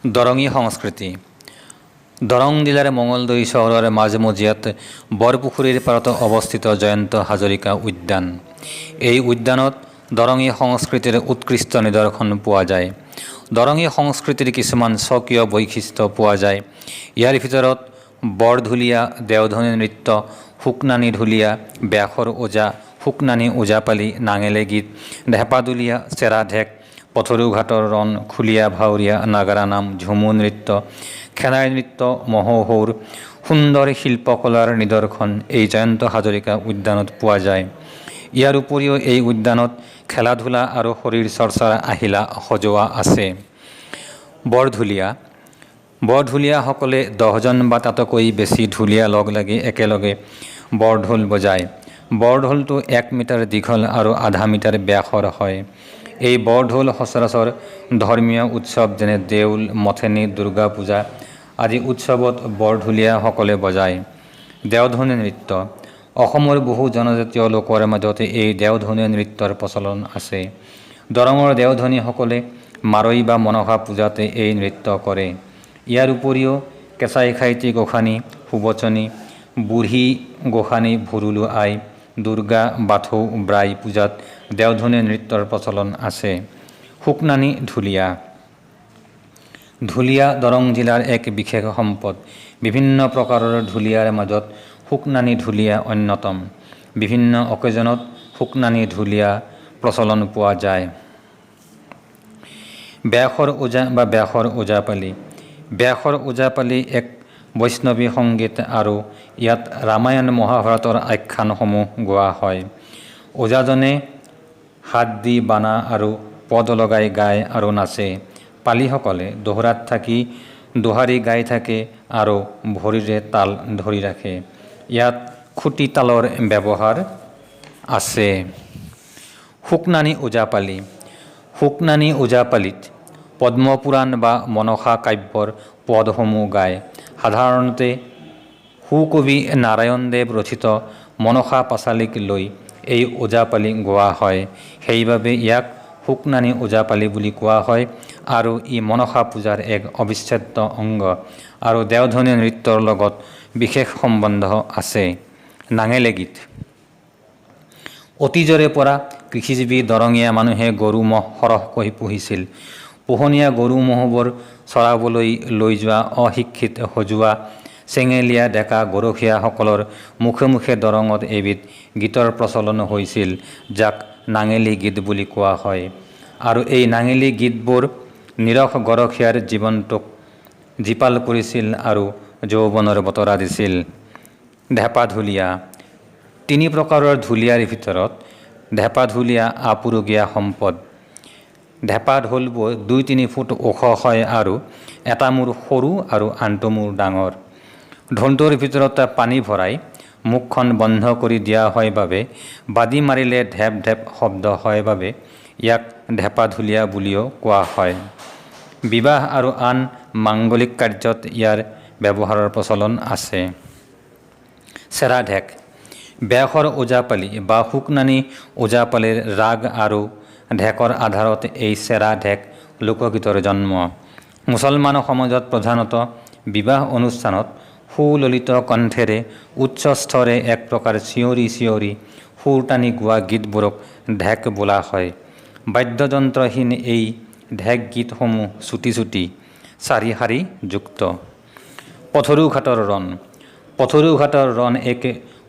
দৰঙী সংস্কৃতি। দৰং জিলাৰ মঙলদৈ চহৰৰ মাজমজিয়াত বৰপুখুৰীৰ পাৰত অৱস্থিত জয়ন্ত হাজৰিকা উদ্যান। এই উদ্যানত দৰঙী সংস্কৃতিৰ উৎকৃষ্ট নিদৰ্শন পোৱা যায়। দৰঙী সংস্কৃতিৰ কিছুমান স্বকীয় বৈশিষ্ট্য পোৱা যায়। ইয়াৰ ভিতৰত বৰঢুলীয়া, দেওধনী নৃত্য, শুকনানী ঢুলীয়া, ব্যাসৰ ওজা, শুকনানী ওজাপালি, নাঙেলে গীত, ঢেপাদুলীয়া, চেৰা ঢেক, পথৰুঘাটৰ ৰণ, খুলীয়া ভাৱৰীয়া, নাগাৰা নাম, ঝুমুৰ নৃত্য, খেলাই নৃত্য, মহৌহৌৰ সুন্দৰ শিল্পকলাৰ নিদৰ্শন এই জয়ন্ত হাজৰিকা উদ্যানত পোৱা যায়। ইয়াৰ উপৰিও এই উদ্যানত খেলা ধূলা আৰু শৰীৰ চৰ্চাৰ আহিলা সজোৱা আছে। বৰঢুলীয়াসকলে 10জন বা তাতকৈ বেছি ঢুলীয়া লগ লাগি একেলগে বৰঢোল বজায়। বৰঢোলটো 1 মিটাৰ দীঘল আৰু আধা মিটাৰ ব্যাসৰ হয়। এই বৰঢোল সচৰাচৰ ধৰ্মীয় উৎসৱ যেনে দেউল, মথেনী, দুৰ্গা পূজা আদি উৎসৱত বৰঢুলীয়াসকলে বজায়। দেওধনী নৃত্য। অসমৰ বহু জনজাতীয় লোকৰ মাজতে এই দেওধনী নৃত্যৰ প্ৰচলন আছে। দৰঙৰ দেওধনীসকলে মাৰৈ বা মনসা পূজাতে এই নৃত্য কৰে। ইয়াৰ উপৰিও কেঁচাইখাইটি গোসানী, সুবচনী, বুঢ়ী গোসানী, ভুৰুলো আই, দুৰ্গা, বাথৌ, ব্ৰাই পূজাত দেওধনী নৃত্যৰ প্ৰচলন আছে। শুকনানী ঢুলীয়া। ঢুলীয়া দৰং জিলাৰ এক বিশেষ সম্পদ। বিভিন্ন প্ৰকাৰৰ ঢুলীয়াৰ মাজত শুকনানী ঢুলীয়া অন্যতম। বিভিন্ন অকেজনত শুকনানী ঢুলীয়া প্ৰচলন পোৱা যায়। ব্যাসৰ ওজা বা ব্যাসৰ ওজাপালি। ব্যাসৰ ওজাপালি এক বৈষ্ণৱী সংগীত আৰু ইয়াত ৰামায়ণ মহাভাৰতৰ আখ্যানসমূহ গোৱা হয়। ওজাজনে হাত দি বানা আৰু পদ লগাই গায় আৰু নাচে। পালিসকলে দোহৰাত থাকি দোহাৰি গাই থাকে আৰু ভৰিৰে তাল ধৰি ৰাখে। ইয়াত খুটি তালৰ ব্যৱহাৰ আছে। শুকনানী ওজাপালি। শুকনানী ওজাপালিত পদ্মপুৰাণ বা মনসা কাব্যৰ পদসমূহ গায়। সাধাৰণতে সুকবি নাৰায়ণদেৱ ৰচিত মনসা পাঁচালীক লৈ এই ওজাপালি গোৱা হয়। সেইবাবে ইয়াক শুকনানী ওজাপালি বুলি কোৱা হয় আৰু ই মনসা পূজাৰ এক অবিচ্ছেদ্য অংগ আৰু দেওধনী নৃত্যৰ লগত বিশেষ সম্বন্ধ আছে। নাঙেলে গীত। অতীজৰে পৰা কৃষিজীৱী দৰঙীয়া মানুহে গৰু ম'হ সৰহকৈ পুহিছিল। পোহনীয়া গৰু ম'হবোৰ চৰাবলৈ লৈ যোৱা অশিক্ষিত সজুৱা চেঙেলীয়া ডেকা গৰখীয়াসকলৰ মুখে মুখে দৰঙত এবিধ গীতৰ প্ৰচলন হৈছিল যাক নাঙেলী গীত বুলি কোৱা হয়। আৰু এই নাঙেলী গীতবোৰ নিৰখ গৰখীয়াৰ জীৱনটোক জীপাল কৰিছিল আৰু যৌৱনৰ বতৰা দিছিল। ঢেপাঢুলীয়া। 3 প্ৰকাৰৰ ঢুলীয়াৰ ভিতৰত ঢেপাঢুলীয়া আপুৰুগীয়া সম্পদ। ঢেপা ঢোলবোৰ 2-3 ফুট ওখ হয় আৰু এটা মূৰ সৰু আৰু আনটো মূৰ ডাঙৰ। ঢোলটোৰ ভিতৰত পানী ভৰাই মুখখন বন্ধ কৰি দিয়া হয় বাবে বাদি মাৰিলে ঢেপ ঢেপ শব্দ হয় বাবে ইয়াক ঢেপাঢুলীয়া বুলিও কোৱা হয়। বিবাহ আৰু আন মাংগলিক কাৰ্যত ইয়াৰ ব্যৱহাৰৰ প্ৰচলন আছে। চেৰা ঢেক। ব্যাসৰ ওজাপালি বা শুকনানী ওজাপালিৰ ৰাগ আৰু ঢেকৰ আধাৰত এই চেৰা ঢেক লোকগীতৰ জন্ম। মুছলমান সমাজত প্ৰধানতঃ বিবাহ অনুষ্ঠানত সুললিত কণ্ঠেৰে উচ্চ স্তৰে এক প্ৰকাৰ চিঞৰি চিঞৰি সুৰ টানি গোৱা গীতবোৰক ঢেক বোলা হয়। বাদ্যযন্ত্ৰহীন এই ঢেক গীতসমূহ চুটি চুটি 4 শাৰী যুক্ত। পথৰুঘাটৰ ৰণ। পথৰুঘাটৰ ৰণ এক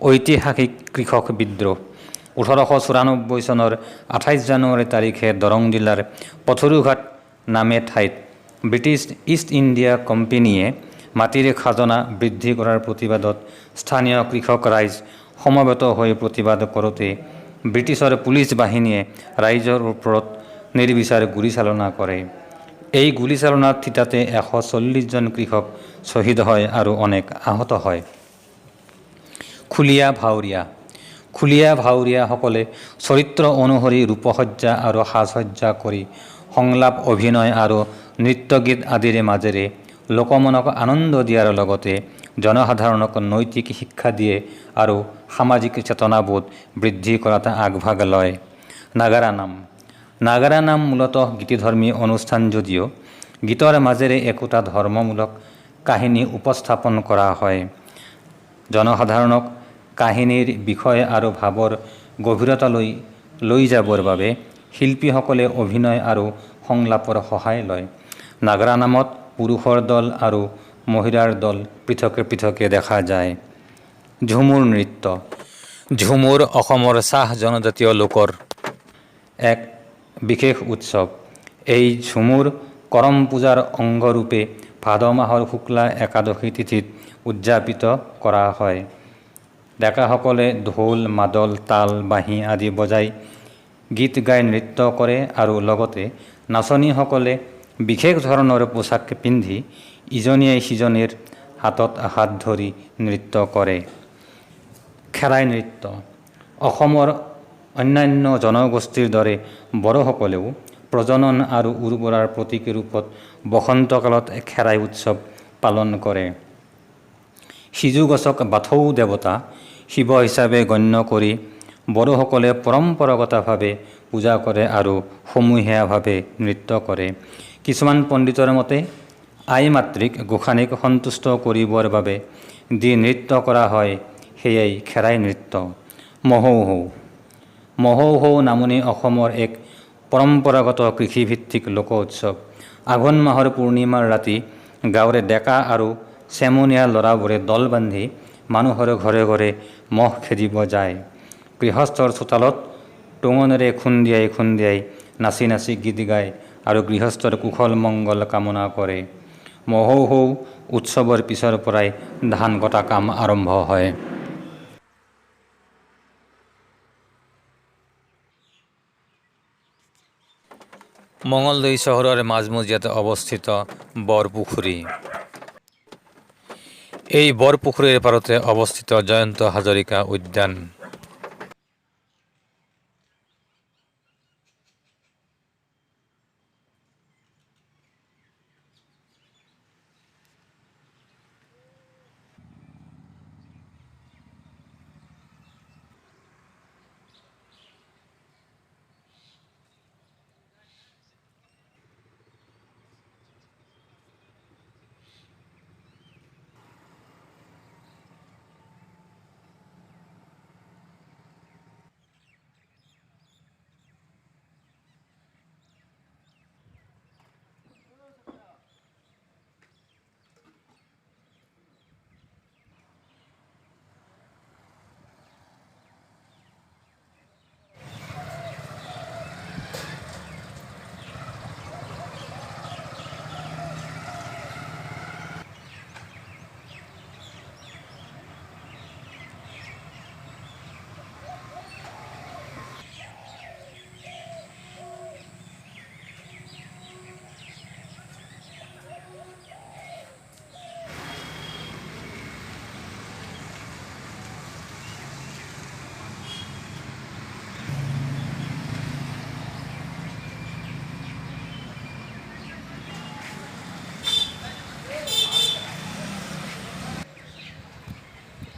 ঐতিহাসিক কৃষক বিদ্ৰোহ। 1894 চনৰ 28 জানুৱাৰী তাৰিখে দৰং জিলাৰ পথৰুঘাট নামে ঠাইত ব্ৰিটিছ ইষ্ট ইণ্ডিয়া কোম্পানীয়ে মাটিৰ খাজনা বৃদ্ধি কৰাৰ প্ৰতিবাদত স্থানীয় কৃষক ৰাইজ সমবেত হৈ প্ৰতিবাদ কৰোঁতে ব্ৰিটিছৰ পুলিচ বাহিনীয়ে ৰাইজৰ ওপৰত নিৰ্বিচাৰ গুলীচালনা কৰে। এই গুলীচালনাত থিতাতে 140 জন কৃষক শ্বহীদ হয় আৰু অনেক আহত হয়। খুলীয়া ভাৱৰীয়া। খুলীয়া ভাৱৰীয়াসকলে চৰিত্ৰ অনুসৰি ৰূপসজ্জা আৰু সাজসজ্জা কৰি সংলাপ, অভিনয় আৰু নৃত্যগীত আদিৰে মাজেৰে লোকমনক আনন্দ দিয়াৰ লগতে জনসাধাৰণক নৈতিক শিক্ষা দিয়ে আৰু সামাজিক চেতনাবোধ বৃদ্ধি কৰাত আগভাগ লয়। নাগাৰা নাম। নাগাৰা নাম মূলতঃ গীতিধৰ্মী অনুষ্ঠান যদিও গীতৰ মাজেৰে একোটা ধৰ্মমূলক কাহিনী উপস্থাপন কৰা হয়। জনসাধাৰণক কাহিনীৰ বিষয় আৰু ভাৱৰ গভীৰতালৈ লৈ যাবৰ বাবে শিল্পীসকলে অভিনয় আৰু সংলাপৰ সহায় লয়। নাগৰা নামত পুৰুষৰ দল আৰু মহিলাৰ দল পৃথকে পৃথকে দেখা যায়। ঝুমুৰ নৃত্য। ঝুমুৰ অসমৰ চাহ জনজাতীয় লোকৰ এক বিশেষ উৎসৱ। এই ঝুমুৰ কৰম পূজাৰ অংগৰূপে ভাদ মাহৰ শুক্লা একাদশী তিথিত উদযাপিত কৰা হয়। ডেকাসকলে ঢোল, মাদল, তাল, বাঁহী আদি বজাই গীত গাই নৃত্য কৰে আৰু লগতে নাচনীসকলে বিশেষ ধৰণৰ পোছাক পিন্ধি ইজনীয়ে সিজনীৰ হাতত হাত ধৰি নৃত্য কৰে। খেৰাই নৃত্য। অসমৰ অন্যান্য জনগোষ্ঠীৰ দৰে বড়োসকলেও প্ৰজনন আৰু উৰ্বৰাৰ প্ৰতীক ৰূপত বসন্তকালত খেৰাই উৎসৱ পালন কৰে। সিজু গছক বাথৌ দেৱতা শিৱ হিচাপে গণ্য কৰি বড়োসকলে পৰম্পৰাগতভাৱে পূজা কৰে আৰু সমূহীয়াভাৱে নৃত্য কৰে। কিছুমান পণ্ডিতৰ মতে আই মাতৃক গোসাঁনীক সন্তুষ্ট কৰিবৰ বাবে যি নৃত্য কৰা হয় সেয়াই খেৰাই নৃত্য। মহৌহৌ। মহৌহৌ নামনি অসমৰ এক পৰম্পৰাগত কৃষিভিত্তিক লোক উৎসৱ। আঘোণ মাহৰ পূৰ্ণিমাৰ ৰাতি গাঁৱৰে ডেকা আৰু চেমনীয়া ল'ৰাবোৰে দল বান্ধি মানুহৰ ঘৰে ঘৰে মহ খেদিব যায়। গৃহস্থৰ চোতালত টঙনেৰে খুন্দিয়াই খুন্দিয়াই নাচি নাচি গীত গায় আৰু গৃহস্থৰ কুশল মংগল কামনা কৰে। মহৌহৌ উৎসৱৰ পিছৰ পৰাই ধান কটা কাম আৰম্ভ হয়। মঙলদৈ চহৰৰ মাজমজিয়াত অৱস্থিত বৰপুখুৰী। এই বৰপুখুৰীৰ পাৰতে অৱস্থিত জয়ন্ত হাজৰিকা উদ্যান।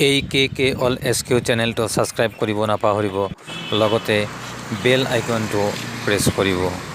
এই কে অল এছকিউ চেনেলটো ছাবস্ক্ৰাইব কৰিব নাপাহৰিব, লগতে বেল আইকনটো প্ৰেছ কৰিব।